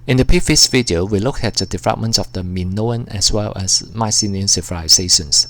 In the previous video, we looked at the development of the Minoan as well as Mycenaean civilizations.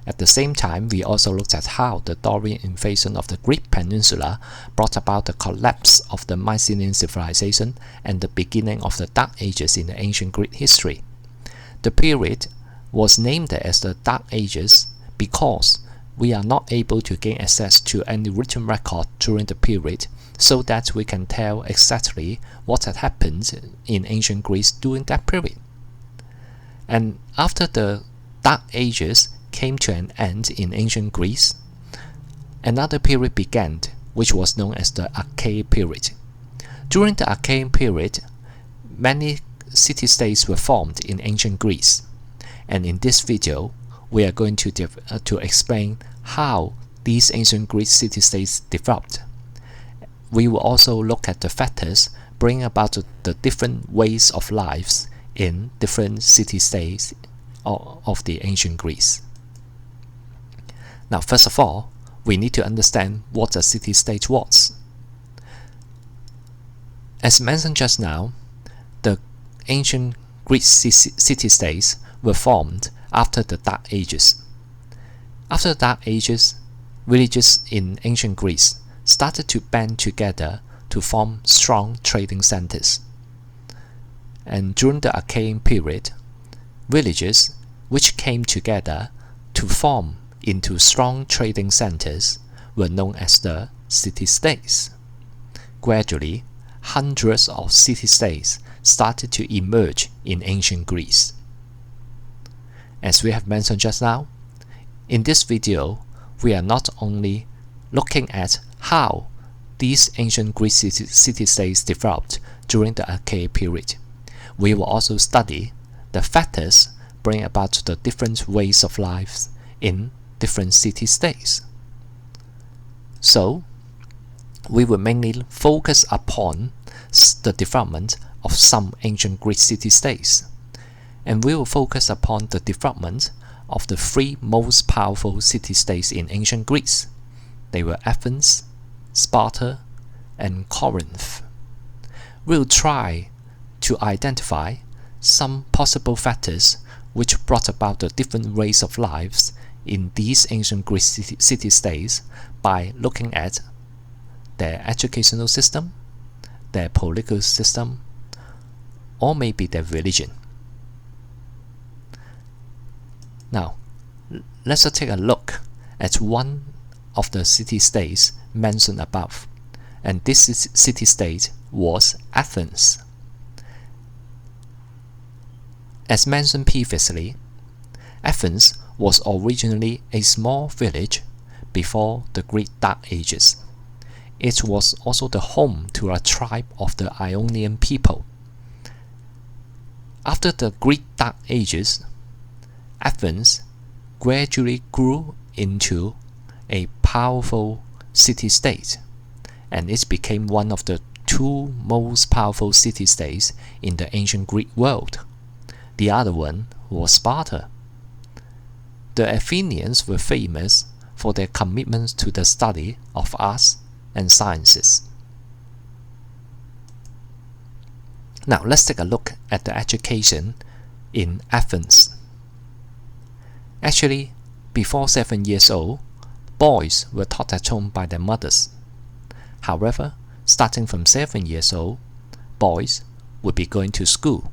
At the same time, we also looked at how the Dorian invasion of the Greek peninsula brought about the collapse of the Mycenaean civilization and the beginning of the Dark Ages in the ancient Greek history. The period was named as the Dark Ages because we are not able to gain access to any written record during the period, so that we can tell exactly what had happened in ancient Greece during that period. And after the Dark Ages came to an end in ancient Greece, another period began, which was known as the Archaic period. During the Archaic period, many city-states were formed in ancient Greece, and in this video, we are going to explain how these ancient Greek city-states developed. We will also look at the factors bringing about the different ways of lives in different city-states of the ancient Greece. Now, first of all, we need to understand what a city-state was. As mentioned just now, the ancient Greek city-states were formed after the Dark Ages. After the Dark Ages, villages in ancient Greece started to band together to form strong trading centers. And during the Archaic period, villages which came together to form into strong trading centers were known as the city-states. Gradually, hundreds of city-states started to emerge in ancient Greece. As we have mentioned just now, in this video, we are not only looking at how these ancient Greek city-states developed during the Archaic period. We will also study the factors bringing about the different ways of life in different city-states. So, we will mainly focus upon the development of some ancient Greek city-states, and we will focus upon the development of the three most powerful city-states in ancient Greece. They were Athens, Sparta, and Corinth. We'll try to identify some possible factors which brought about the different ways of lives in these ancient Greek city-states by looking at their educational system, their political system, or maybe their religion. Now, let's take a look at one of the city-states mentioned above, and this city-state was Athens. As mentioned previously, Athens was originally a small village before the Greek Dark Ages. It was also the home to a tribe of the Ionian people. After the Greek Dark Ages, Athens gradually grew into a powerful city-state, and it became one of the two most powerful city-states in the ancient Greek world. The other one was Sparta. The Athenians were famous for their commitment to the study of arts and sciences. Now, let's take a look at the education in Athens. Actually, before 7 years old, boys were taught at home by their mothers. However, starting from 7 years old, boys would be going to school.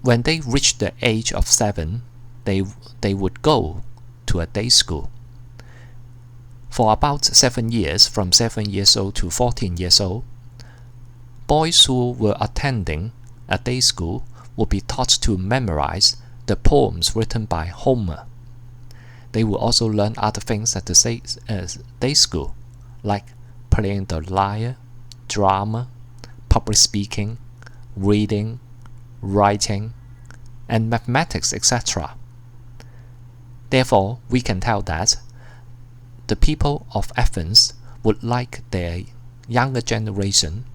When they reached the age of 7, they would go to a day school. For about 7 years, from 7 years old to 14 years old, boys who were attending a day school would be taught to memorize the poems written by Homer. They will also learn other things at the day school, like playing the lyre, drama, public speaking, reading, writing, and mathematics, etc. Therefore, we can tell that the people of Athens would like their younger generation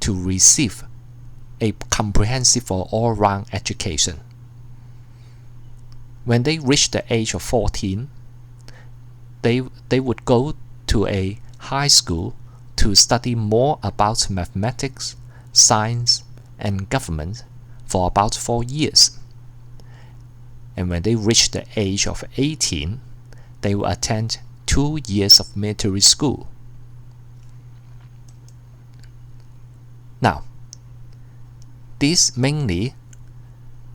to receive a comprehensive or all-round education. When they reach the age of 14, they would go to a high school to study more about mathematics, science, and government for about 4 years. And when they reach the age of 18, they will attend 2 years of military school. Now, this mainly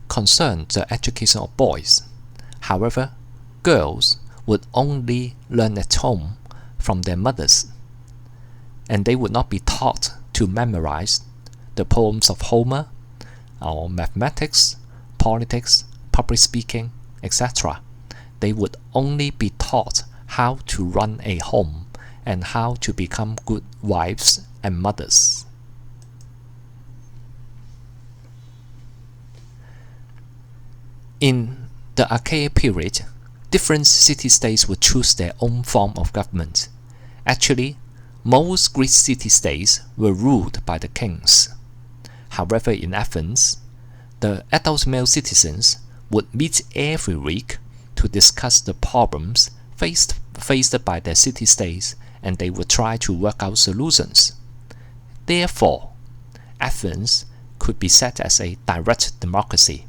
concerned the education of boys. However, girls would only learn at home from their mothers, and they would not be taught to memorize the poems of Homer, or mathematics, politics, public speaking, etc. They would only be taught how to run a home and how to become good wives and mothers. In the archaic period, different city-states would choose their own form of government. Actually, most Greek city-states were ruled by the kings. However, in Athens, the adult male citizens would meet every week to discuss the problems faced by their city-states, and they would try to work out solutions. Therefore, Athens could be said as a direct democracy.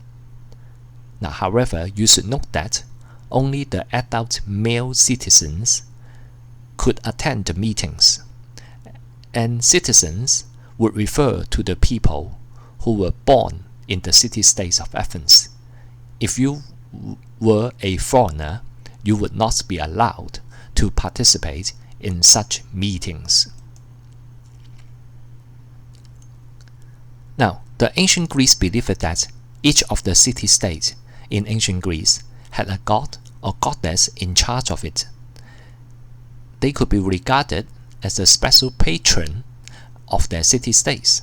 Now, however, you should note that only the adult male citizens could attend the meetings, and citizens would refer to the people who were born in the city-states of Athens. If you were a foreigner, you would not be allowed to participate in such meetings. Now, the ancient Greeks believed that each of the city-states in ancient Greece had a god or goddess in charge of it. They could be regarded as the special patron of their city-states.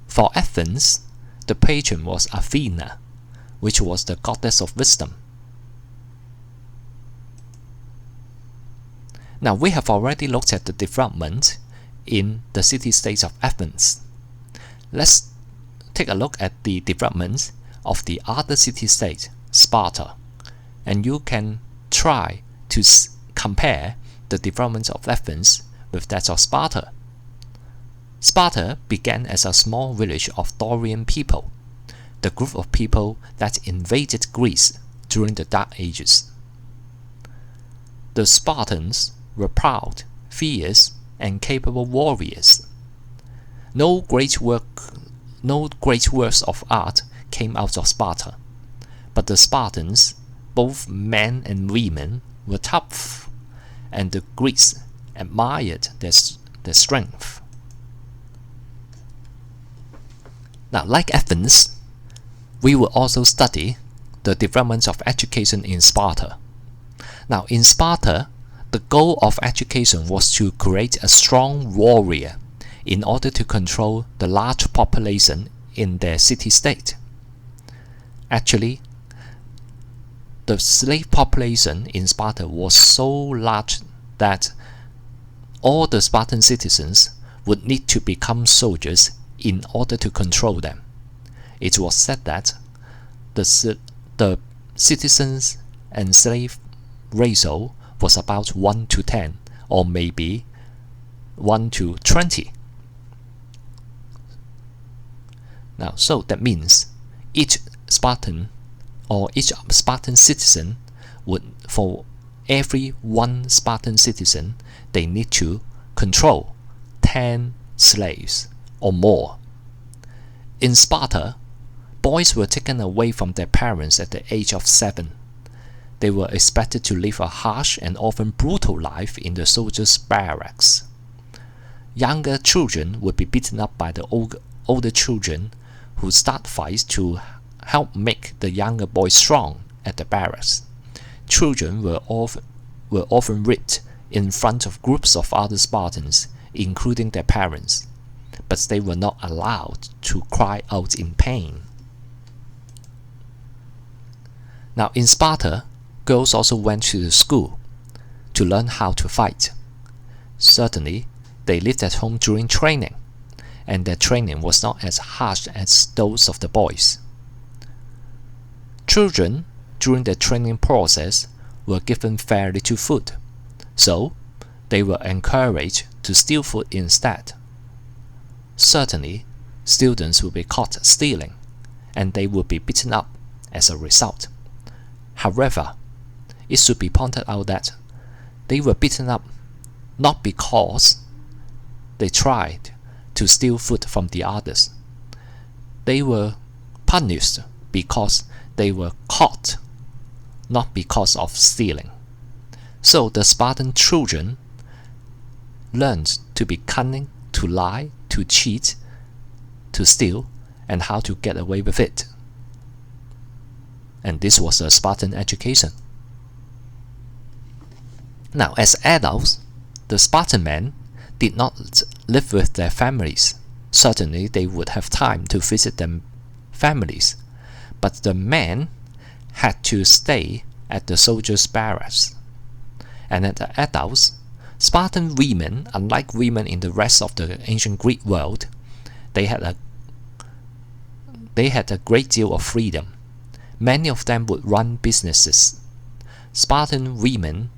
For Athens, the patron was Athena, which was the goddess of wisdom. Now, we have already looked at the development in the city-states of Athens. Let's take a look at the development of the other city-state, Sparta, and you can try to compare the development of Athens with that of Sparta. Sparta began as a small village of Dorian people, the group of people that invaded Greece during the Dark Ages. The Spartans were proud, fierce, and capable warriors. No great works of art came out of Sparta, but the Spartans, both men and women, were tough, and the Greeks admired their strength. Now, like Athens, we will also study the development of education in Sparta. Now, in Sparta, the goal of education was to create a strong warrior in order to control the large population in their city-state. Actually, the slave population in Sparta was so large that all the Spartan citizens would need to become soldiers in order to control them. It was said that the citizens and slave ratio was about 1 to 10, or maybe 1 to 20. Now, so that means each Spartan citizen would, for every 1 Spartan citizen, they need to control 10 slaves or more. In Sparta, boys were taken away from their parents at the age of 7. They were expected to live a harsh and often brutal life in the soldiers' barracks. Younger children would be beaten up by the older children who start fights to help make the younger boys strong at the barracks. Children were often whipped in front of groups of other Spartans, including their parents, but they were not allowed to cry out in pain. Now, in Sparta, girls also went to the school to learn how to fight. Certainly, they lived at home during training, and their training was not as harsh as those of the boys. Children, during the training process, were given very little food, so they were encouraged to steal food instead. Certainly, students will be caught stealing, and they will be beaten up as a result. However, it should be pointed out that they were beaten up not because they tried to steal food from the others. They were punished because they were caught, not because of stealing. So the Spartan children learned to be cunning, to lie, to cheat, to steal, and how to get away with it. And this was a Spartan education. Now, as adults, the Spartan men did not live with their families. Certainly, they would have time to visit their families, but the men had to stay at the soldiers' barracks. And as adults, Spartan women, unlike women in the rest of the ancient Greek world, they had a great deal of freedom. Many of them would run businesses. Spartan women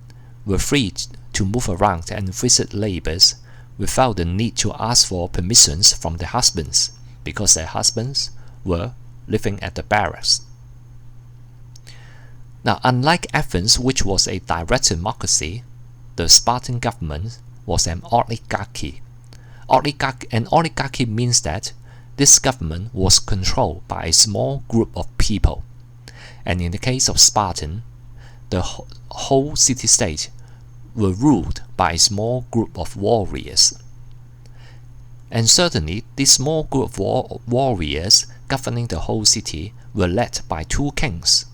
were free to move around and visit neighbors without the need to ask for permissions from their husbands, because their husbands were living at the barracks. Now, unlike Athens, which was a direct democracy, the Spartan government was an oligarchy. An oligarchy means that this government was controlled by a small group of people. And in the case of Spartan, the whole city-state were ruled by a small group of warriors. And certainly, this small group of warriors governing the whole city were led by two kings.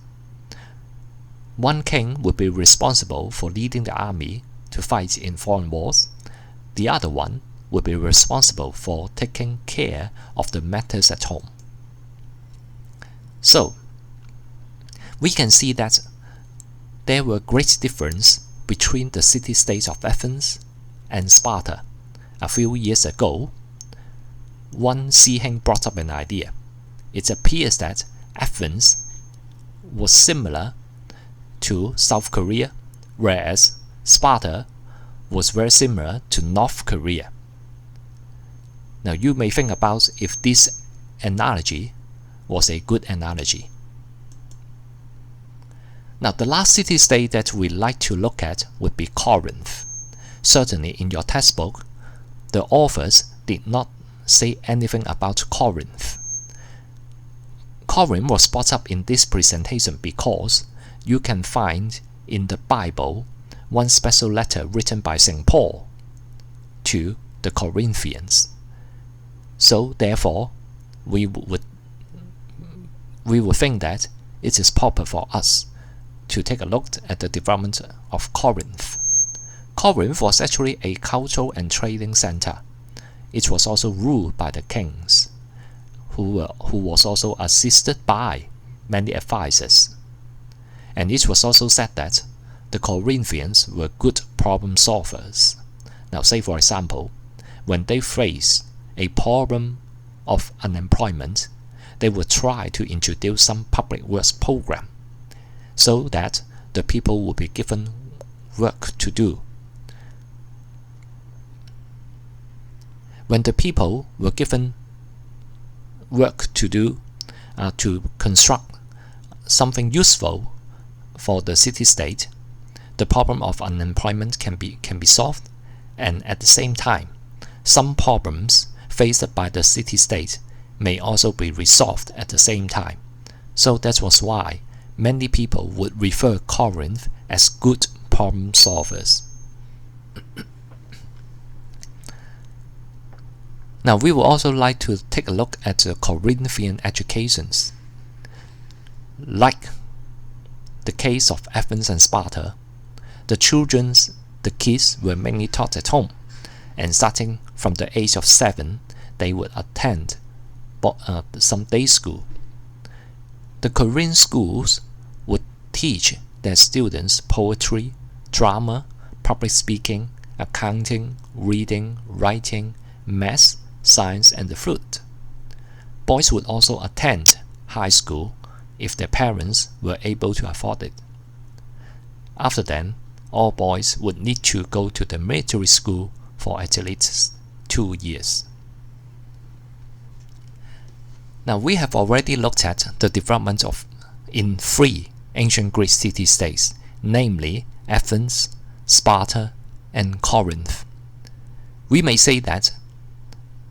One king would be responsible for leading the army to fight in foreign wars. The other one would be responsible for taking care of the matters at home. So, we can see that there were great differences between the city-states of Athens and Sparta. A few years ago, one Siheng brought up an idea. It appears that Athens was similar to South Korea, whereas Sparta was very similar to North Korea. Now you may think about if this analogy was a good analogy. Now the last city-state that we like to look at would be Corinth. Certainly in your textbook, the authors did not say anything about Corinth. Corinth was brought up in this presentation because you can find in the Bible one special letter written by St. Paul to the Corinthians. So therefore, we would think that it is proper for us to take a look at the development of Corinth. Corinth was actually a cultural and trading center. It was also ruled by the kings, who was also assisted by many advisors. And it was also said that the Corinthians were good problem solvers. Now say for example, when they faced a problem of unemployment, they would try to introduce some public works program so that the people would be given work to do. When the people were given work to do, to construct something useful for the city-state, the problem of unemployment can be solved, and at the same time, some problems faced by the city-state may also be resolved at the same time. So that was why many people would refer Corinth as good problem solvers. Now we would also like to take a look at the Corinthian educations. Like the case of Athens and Sparta, the kids were mainly taught at home, and starting from the age of 7, they would attend some day school. The Korean schools would teach their students poetry, drama, public speaking, accounting, reading, writing, math, science, and the flute. Boys would also attend high school if their parents were able to afford it. After then, all boys would need to go to the military school for at least 2 years. Now we have already looked at the development in 3 ancient Greek city-states, namely Athens, Sparta, and Corinth. We may say that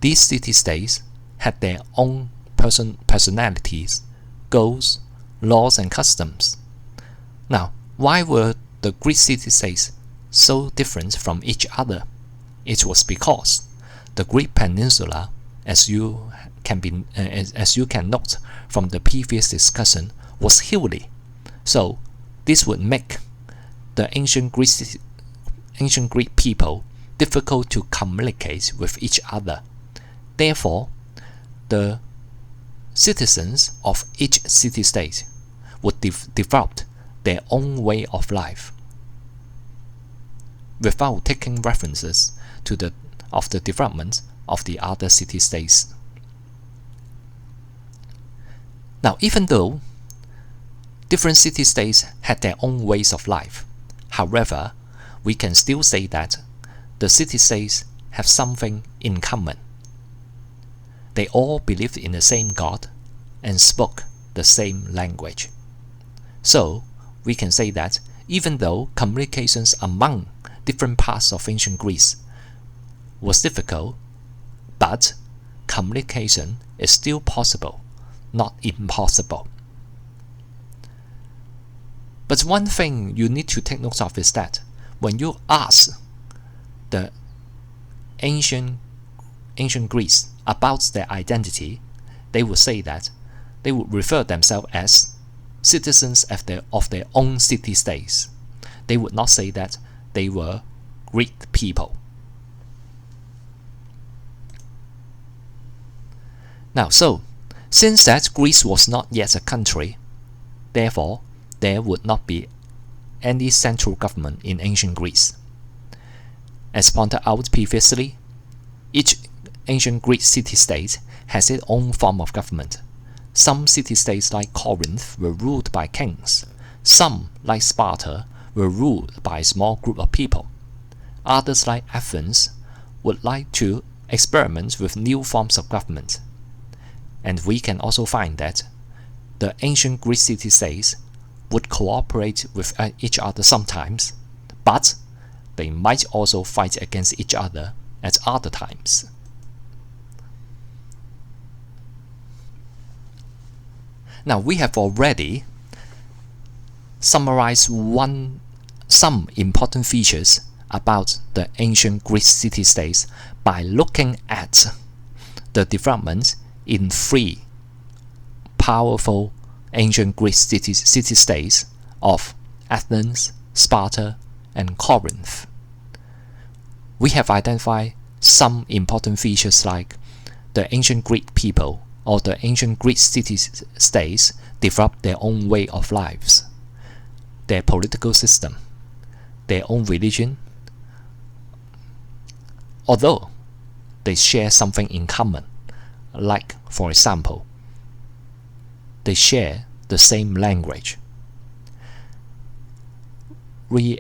these city-states had their own personalities, goals, laws, and customs. Now, why were the Greek city-states so different from each other? It was because the Greek peninsula, as you can note from the previous discussion, was hilly. So this would make the ancient Greek people difficult to communicate with each other. Therefore, the citizens of each city-state would develop their own way of life without taking references to the development of the other city-states. Now, even though different city-states had their own ways of life, however, we can still say that the city-states have something in common. They all believed in the same God and spoke the same language. So, we can say that even though communications among different parts of ancient Greece was difficult, but communication is still possible, not impossible. But one thing you need to take note of is that when you ask the ancient Greeks about their identity, they would say that they would refer themselves as citizens of their own city-states. They would not say that they were Greek people. Now, so, since that Greece was not yet a country, therefore, there would not be any central government in ancient Greece. As pointed out previously, each ancient Greek city-state has its own form of government. Some city-states like Corinth were ruled by kings. Some, like Sparta, were ruled by a small group of people. Others, like Athens, would like to experiment with new forms of government. And we can also find that the ancient Greek city-states would cooperate with each other sometimes, but they might also fight against each other at other times. Now, we have already summarized some important features about the ancient Greek city-states by looking at the development in 3 powerful ancient Greek city-states of Athens, Sparta, and Corinth. We have identified some important features like the ancient Greek people or the ancient Greek city-states developed their own way of lives, their political system, their own religion, although they share something in common, like, for example, they share the same language. We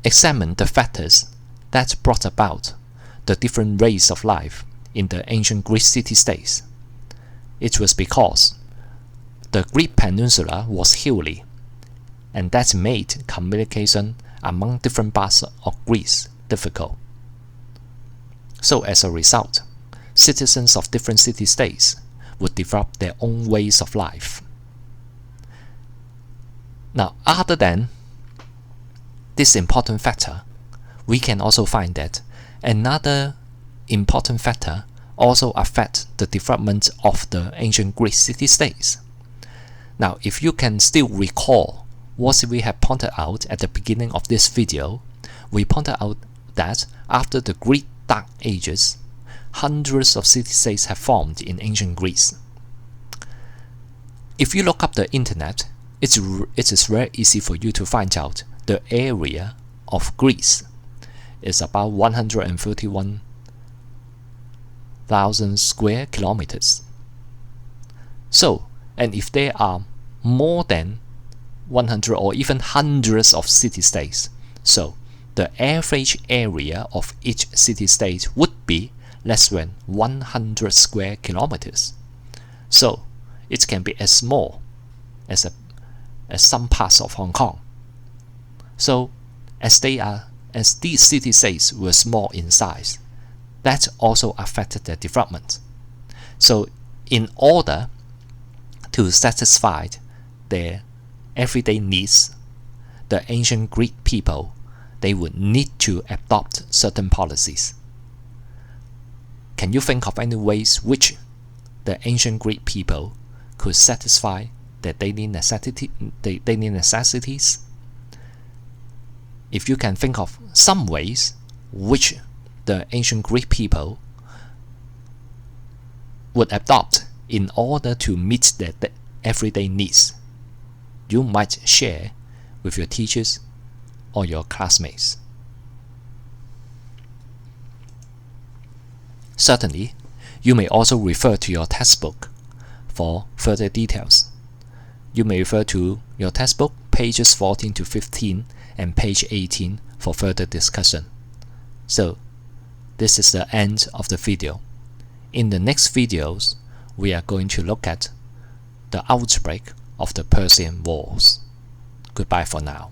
examine the factors that brought about the different ways of life in the ancient Greek city-states. It was because the Greek peninsula was hilly, and that made communication among different parts of Greece difficult. So as a result, citizens of different city-states would develop their own ways of life. Now, other than this important factor, we can also find that another important factor also affects the development of the ancient Greek city-states. Now, if you can still recall what we have pointed out at the beginning of this video, we pointed out that after the Greek Dark Ages, hundreds of city-states have formed in ancient Greece. If you look up the internet, it is very easy for you to find out the area of Greece is about 131,000 square kilometers. So, and if there are more than 100 or even hundreds of city-states, so the average area of each city-state would be less than 100 square kilometers. So it can be as small as some parts of Hong Kong. So as these city-states were small in size, that also affected their development. So in order to satisfy their everyday needs, the ancient Greek people, they would need to adopt certain policies. Can you think of any ways which the ancient Greek people could satisfy their daily necessities? If you can think of some ways which the ancient Greek people would adopt in order to meet their everyday needs, you might share with your teachers or your classmates. Certainly, you may also refer to your textbook for further details. You may refer to your textbook, pages 14 to 15 and page 18 for further discussion. So, this is the end of the video. In the next videos, we are going to look at the outbreak of the Persian Wars. Goodbye for now.